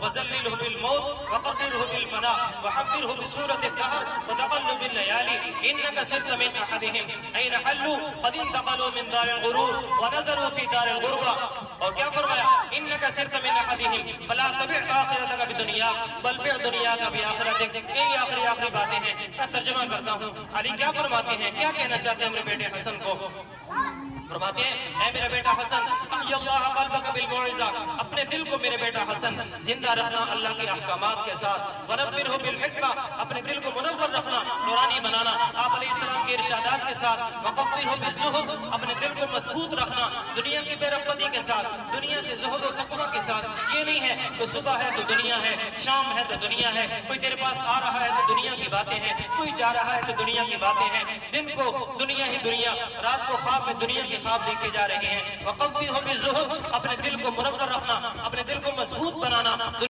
وذلله بالموت وقدره بالفناء وحفره بسورة الدهر وتقلب الليالي إنك سرت من أحدهم أين حلوا قد انتقلوا من دار الغرور ونزلوا في دار الغربة. اور کیا فرمایا؟ إنك سرت من أحدهم فلا تبع آخرتك بدنیا بل بع دنیا کا بآخرتک. یہی آخری باتیں ہیں، میں ترجمہ کرتا ہوں. علی کیا فرماتے ہیں، کیا کہنا چاہتے ہیں میرے بیٹے حسن کو؟ فرماتے ہیں اے میرا بیٹا حسن احی اللہ قلبک بالموعظہ، اپنے دل کو میرے بیٹا حسن زندہ رکھنا اللہ کے احکامات کے ساتھ. ونورہ بالحکمہ، اپنے دل کو منور رکھنا، نورانی بنانا آپ علیہ السلام کے ارشادات کے ساتھ. وقوہ بالزہد، اپنے دل کو مضبوط رکھنا دنیا کی بے رغبتی کے ساتھ، دنیا سے زہد و تقوی کے ساتھ. یہ نہیں ہے کہ صبح ہے تو دنیا ہے، شام ہے تو دنیا ہے، کوئی تیرے پاس آ رہا ہے تو دنیا کی باتیں ہیں، کوئی جا رہا ہے تو دنیا کی باتیں ہیں. دن کو دنیا ہی دنیا، رات کو خواب میں دنیا کی خواب دیکھے جا رہے ہیں. وقوہ بالزہد، اپنے دل کو منور رکھنا، اپنے دل کو مضبوط بنانا.